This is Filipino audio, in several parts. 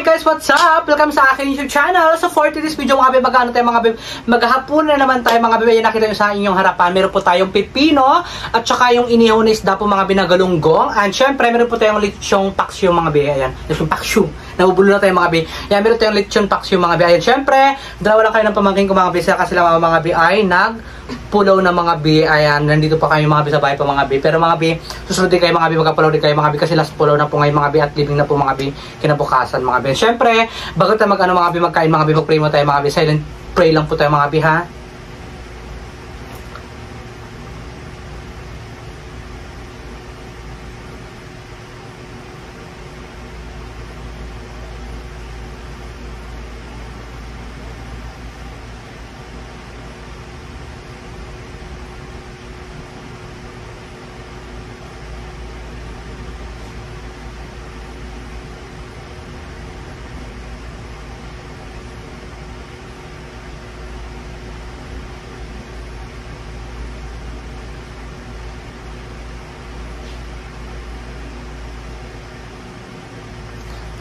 guys, what's up? Welcome sa aking YouTube channel. So for today's video mga babe, magano tayo mga babe, maghapon na naman tayo mga babe. Ayan, nakita nyo sa inyong harapan, meron po tayong pipino at saka yung inihaw na isda po mga binagalunggong. And syempre meron po tayong lechong paksyo mga babe. Ayan, lechong paksyo. Nabubulo na tayo mga babe. Ayan, meron tayong lechong paksyo mga babe. Ayan, syempre dalawa lang kayo ng pamangkin ko mga babe, kasi lang mga babe ay nagpulaw na mga babe. Ayan, nandito pa kayo mga babe sa bahay pa mga babe. Pero mga babe, susunod din kayo mga babe, magkapulaw din kayo mga babe, kasi last pulaw na po ngayon mga babe at living na po mga babe kinabukasan mga babe. Syempre, bago tayo mag-ano mga babe, magkain mga babe, mag-pray mo tayo mga babe. Silent pray lang po tayo mga babe, ha.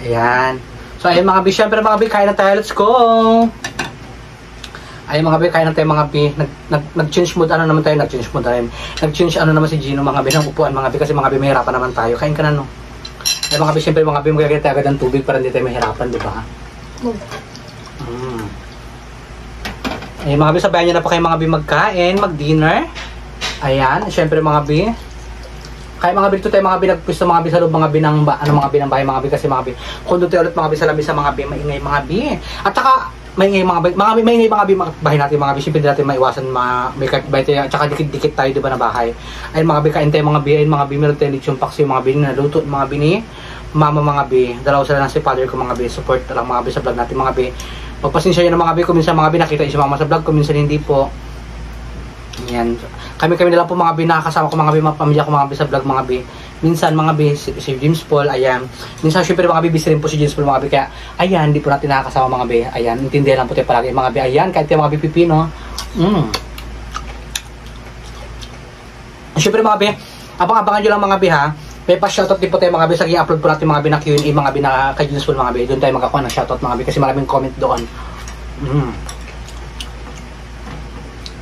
Ayan. So, ayun mga bi, syempre mga bi, kain na tayo. Let's go! Ayun mga bi, kain na tayo mga bi. Nag-change mood, ano naman tayo? Nag-change mood tayo. Nag-change ano naman si Gino mga bi, ng upuan mga bi, kasi mga bi, mahirapan naman tayo. Kain ka na, no? Ayun mga bi, syempre mga bi, magkakita tayo agad ng tubig para hindi tayo mahirapan, di ba? Ayun mga bi, sabayan nyo na pa kayo mga bi magkain, mag-dinner. Ayan, syempre mga bi. Kaya mga bito tayo mga binagpwisto mga bi sa loob mga binang mga binang bahay mga bi, kasi mga bi kung doon tayo ulit mga bi sa labis sa mga bi maingay mga bi, at saka maingay maingay mga bi bahay natin mga bi, siyempre natin maiwasan may kahit at saka dikit-dikit tayo diba na bahay. Ayun mga bi, kain tayo mga bi. Ayun mga bi, meron tayo lechong paksyo mga bi na naluto mga bi ni mama mga bi. Dalaw sila ng si father ko mga bi, support lang mga bi sa vlog natin mga bi. Magpasensya nyo na mga bi kung minsan mga bi nakita nyo si mama sa vlog, kung minsan hindi po. Yan. Kami na lang po mga bi, nakakasama ko mga bi, mga pamilya ko mga bi sa vlog mga bi. Minsan mga bi, si James Paul, ayan. Minsan syempre mga bi, busy rin po si James Paul mga bi, kaya ayan, hindi po natin nakakasama mga bi. Ayan, intindihan lang po tayo palagi mga bi. Ayan, kahit tayo mga bi pipino. Syempre mga bi, abang-abangan nyo lang mga bi ha. May pa-shoutout din po tayo mga bi, sa i-upload po natin mga bi na Q&A mga bi na kay James Paul mga bi. Doon tayo magkakuha ng shoutout mga bi, kasi maraming comment doon.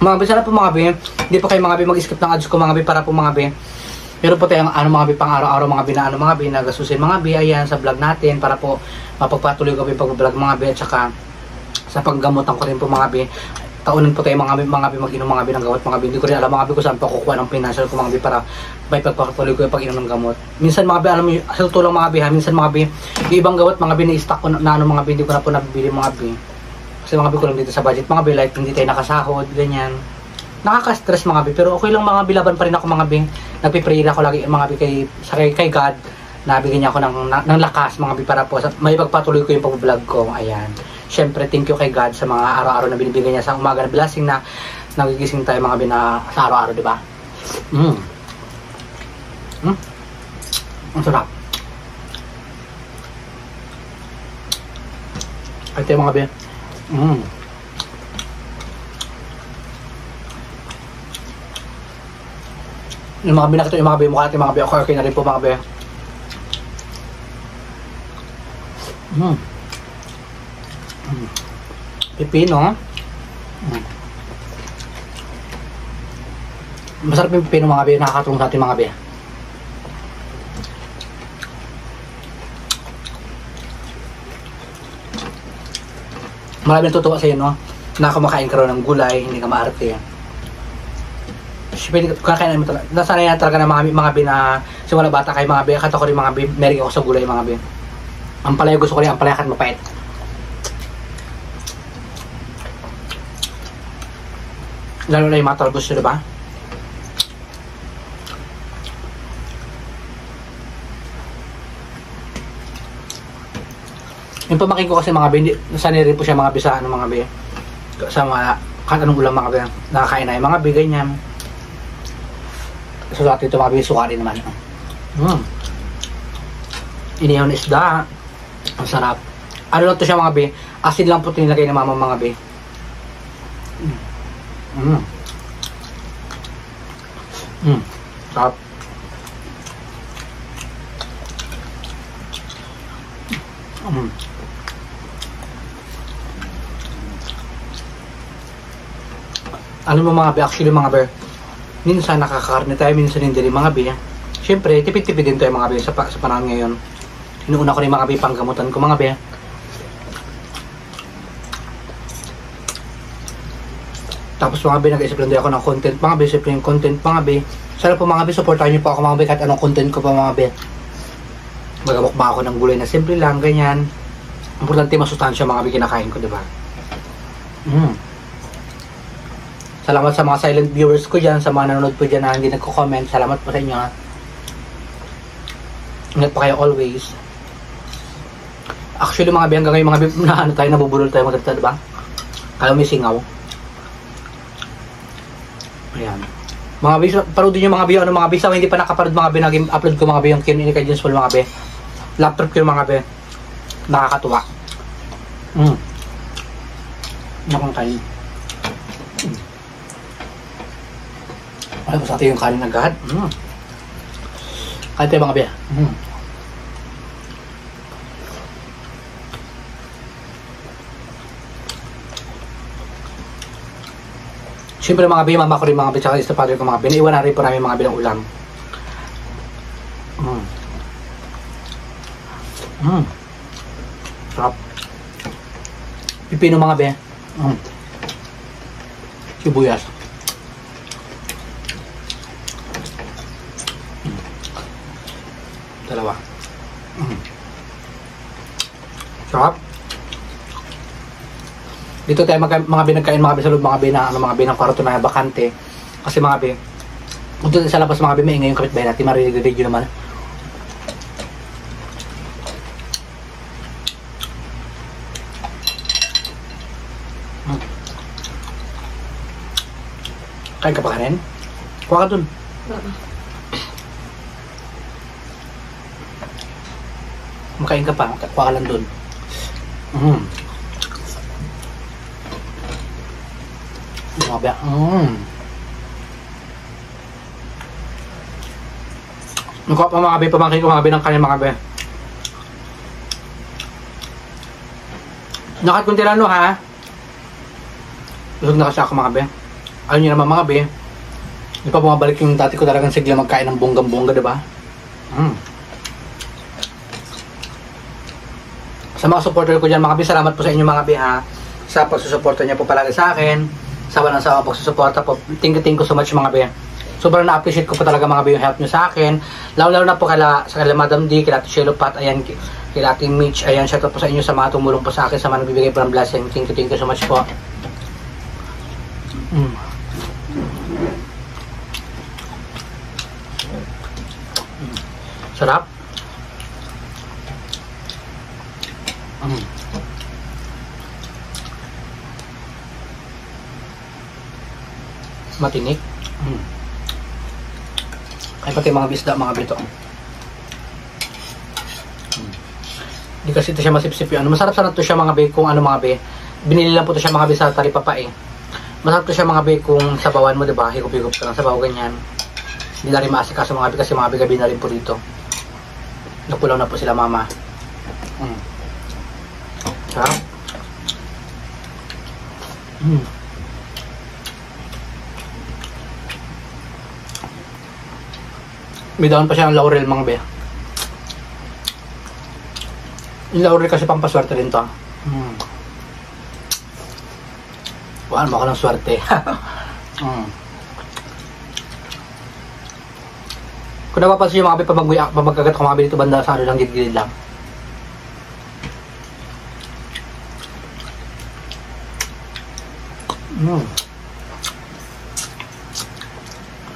Mga bi, sana po mga bi, hindi po kayo mga bi mag-skip ng ads ko mga bi, para po mga bi meron po tayong mga bi pang araw-araw mga bi na mga bi nagasusin mga bi, ayan, sa vlog natin, para po mapagpatuloy ko po yung pag-vlog mga bi, at saka sa paggamutan ko rin po mga bi. Taunan po tayo mga bi mag-inom mga bi ng gamot mga bi. Hindi ko rin alam mga bi kung saan pa kukuha ng financial ko mga bi para may pagpatuloy ko yung pag-inom ng gamot. Minsan mga bi, alam mo, sa tulong mga bi ha, minsan mga bi yung ibang gamot mga bi na-stock ko na mga bi, hindi ko na po nabibili mga bi. Kasi mga bi, kulang dito sa budget mga bi, like hindi tayo nakasahod, ganyan. Nakaka-stress mga bi, pero okay lang mga bi, laban pa rin ako mga bi. Nagpi-pray ako lagi mga bi kay God, nabigyan niya ako ng lakas mga bi, para po may pagpatuloy ko yung pag-vlog ko. Ayan. Syempre, thank you kay God sa mga araw-araw na binibigyan niya sa umaga na blessing na nagigising tayo mga bi na sa araw-araw, di ba? Ang sarap. Ito yung mga bi. Yung mga binakito yung mga bi, mukha natin mga bi, okay na rin po mga bi. Pipino. Masarap yung pipino mga bi, nakakatulong sa atin mga bi. Maraming natutuwa sa iyo, no? Na kumakain ka rin ng gulay, hindi ka maarte. Siyempre, kakain namin talaga. Nasanay na talaga ng mga bi na simula bata kay mga bi. Kata ko rin mga bi, meron ako sa gulay mga bi. Ang palaya, gusto ko rin ang palaya kahit mapait. Lalo na yung mga talbos nyo, diba? Yung pamakin ko kasi mga bi, nasanay rin po siya mga bi sa ano mga bi, sa mga kahit anong ulam mga bi, nakakain na yung mga bi, ganyan. So sa atin ito mga bi, sukari naman. Inihaw na isda, ang sarap. Ano lang ito siya mga bi, asin lang po ito nilagay ng mama mga bi. Sarap. Ano mo mga be, actually mga be, minsan nakakakarne tayo, minsan hindi rin mga be. Siyempre, tipid-tipid din tayo mga be sa panahon ngayon. Inuuna ko rin mga be panggamutan ko mga be. Tapos mga be, nag-isip lang din ako ng content mga be, siyempre yung content mga be. Sana po mga be, supportahan niyo po ako mga be kahit anong content ko pa mga be. Magamukma ako ng gulay na simple lang, ganyan. Importante masustansya mga be kinakain ko, diba? Salamat sa mga silent viewers ko dyan, sa mga nanonood po dyan na hindi nagko-comment. Salamat po sa inyo. Ingat pa kayo always. Actually mga be, hanggang ngayon mga be, na ano tayo, nabubulol tayo magkita, diba? Kaya may singaw. Ayan. Mga be, paroodin nyo mga be, ano mga be, sa hindi pa nakaparod mga be, naging upload ko mga be, yung Q&A kay Jensful mga be. Laptop ko yung mga be. Nakakatuwa. Nakang kain. Alam mo sa atin yung kanin agad. Kain tayo mga be. Siyempre mga be, mama ko rin mga be, tsaka sa father ko mga be, naiwan na rin po namin mga be ng ulam. Sarap. Pipino mga be. Sibuyas. Dalawa. Sarap. Dito tayo mga binagkain mga be sa loob mga be na ano mga be ng kwarto na bakante. Kasi mga be, kung doon sa labas mga be may ingay yung kapitbahay natin, marinig-radio naman. Kain ka pa kanin? Kuha ka dun. Makain ka pa, kuha ka lang dun. Mga be, Nakuha pa mga be, pamangkin ko mga be ng kanin mga be. Nakat kunti lang no ha. Busog na kasi ako mga be. Alam niyo naman mga be, hindi pa bumabalik yung dati ko talagang sigla magkain ng bonggang-bongga, diba? Sa mga supporter ko dyan mga be, salamat po sa inyo mga be ha, sa pagsusuporta niya po palagi sa akin, sa walang sawa pagsusuporta po. Thank you so much mga be. Sobrang na-appreciate ko po talaga mga be yung help niyo sa akin, lalo na po sa kala Madam D, kila Shelo Pat, ayan, kila Ate Mitch, ayan, shout out po sa inyo sa mga tumulong po sa akin, sa mga nagbibigay po ng blessing. Thank you so much po. Sarap. Matinik. Ay pati mga bisda mga bito. Hindi kasi ito siya masipsip yung ano. Masarap sana ito siya mga be kung ano mga be. Binili lang po ito siya mga be sa talipapa eh. Masarap ito siya mga be kung sabawan mo, diba? Higup-higup ka lang sabaw ganyan. Hindi na rin maasikaso mga be kasi mga be gabi na rin po dito. Napulaw na po sila mama. Sarap. May daon pa siya ng laurel mga be. Yung laurel kasi pampaswerte rin to. Wala mo ako ng swerte. Kung napapansin yung mga be, pamagkagat ko mga be dito banda sa ano lang, gilid lang.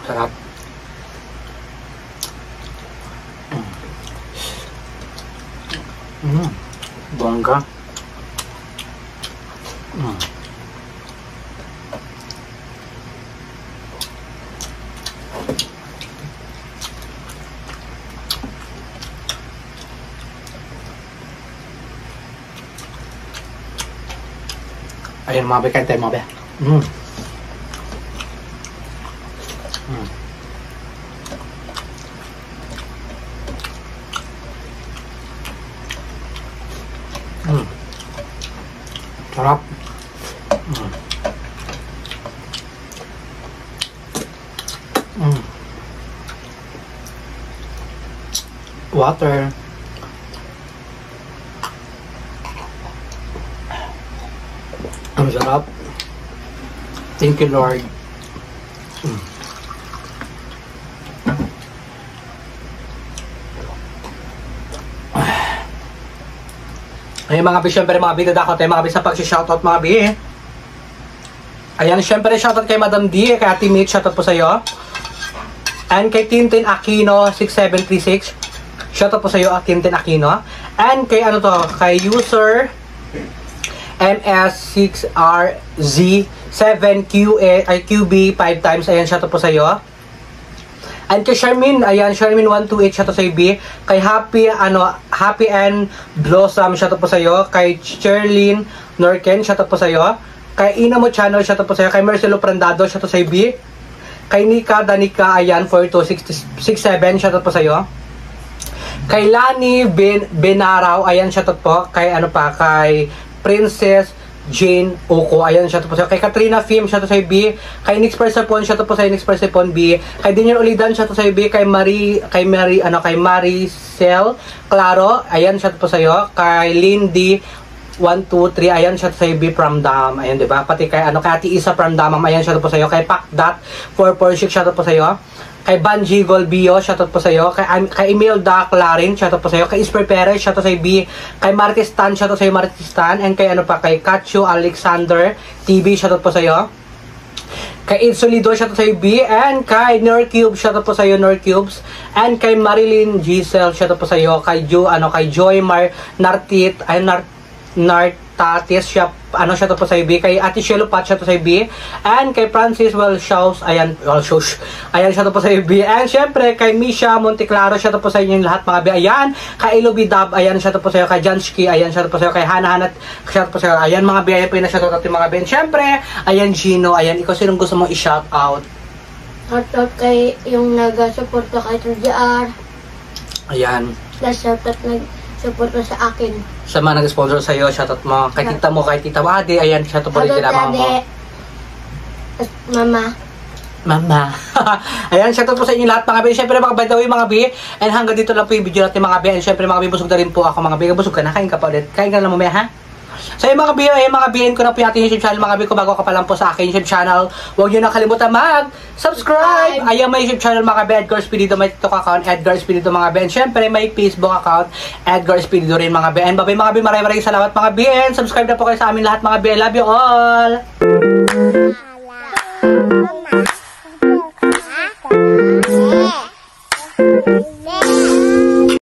Sarap. Bongga. Ayan mga be, kain tayo mga be. Sarap. Water. Ang sarap. Thank you, Lord. Ay mga bi, syempre mga bi, dadako tayo mga bi sa pag-shoutout mga bi. Ayan, syempre shoutout kay Madam D, kay Ate Mitch, shoutout po sa iyo. And kay Tintin Aquino 6736, shoutout po sa iyo, Tintin Aquino. And kay ano to, kay user MS6RZ7QB 5 times, ayan, shoutout po sa iyo. And kay Charmin, ayan, Charmin128, shoutout sa B. Kay Happy and Blossom, shoutout po sa iyo. Kay Cherlyn Norken, shoutout po sa iyo. Kay Inamo Channel, shoutout po sa iyo. Kay Marcelo Prandado, shoutout sa B. Kay Nika Danica, ayan, 4267, shoutout po sa iyo. Kay Lani Benaraw, ayan, shoutout po. Kay kay Princess Jane Oko, ayan, shoutout po sa iyo. Kay Katrina Fim, shoutout sa B. Kay Nix Persepon, shoutout po sa Nix Persepon B. Kay Daniel Ulidan, shoutout sa B. Kay Maricel Claro, ayan, shoutout po sa iyo. Kay Lindy 123, ayan, shoutout sa B from Dam, ayan, di ba? Pati kay kay Ate Isa from Damam, ayan, shoutout po sa iyo. Kay Pacdat 446, shoutout po sa iyo. Kay Banji Golbio, shoutout po sa iyo. Kay Imelda Clarin, shoutout po sa iyo. Kay Isper Perez, shoutout sa B. Kay Martis Tan, shoutout sa iyo, Martis Tan. And kay kay Kacho Alexander TV, shoutout po sa iyo. Kay Idsolido, shoutout sa iyo, B. And kay Norcube, shoutout po sa iyo, Norcubes. And kay Marilyn Giselle, shoutout po sa iyo. Kay Joy Nartit, ay Nartatis, shoutout po sa iyo, B. Kay Ate Shelo Pat, shoutout sa iyo, B. And kay Francis Welshaus, ayan, shoutout po sa iyo, B. And syempre, kay Misha Monteclaro, shoutout po sa inyo lahat mga B. Ayan, kay Ilobidab, ayan, shoutout po sa iyo. Kay Jansky, ayan, shoutout po sa iyo. Kay Hana, shoutout po sa iyo. Ayan mga B, ayan po yung na-shoutout yung mga B. And syempre, ayan Gino, ayan, ikaw sinong gusto mong i-shoutout? Shoutout kay yung nag-suporta kay TGR. Ayan. Shoutout nag-suporta sa akin. Sa mga nag-sponsor sa iyo, shoutout mo. Kay tita mo, kay tita Wadi, ayan, shoutout po rin kila mama mo. Mama. Ayan, shoutout po sa inyo lahat mga B. Siyempre mga by the way mga B. And hanggang dito lang po yung video natin mga B. And siyempre mga B, busog na rin po ako mga B. Busog ka na, kain ka pa ulit. Kain ka na mamaya ha? So yung mga B, mga B, ko na po yung ating YouTube channel mga B. Kung bago ka pa lang po sa aking YouTube channel, huwag nyo na kalimutan mag-subscribe. Ayan, may YouTube channel mga B, Edgar Espirido, may TikTok account, Edgar Espirido mga B. And syempre may Facebook account, Edgar Espirido rin mga B. And babay mga B, maraming salamat mga B. And subscribe na po kayo sa amin lahat mga B. I love you all!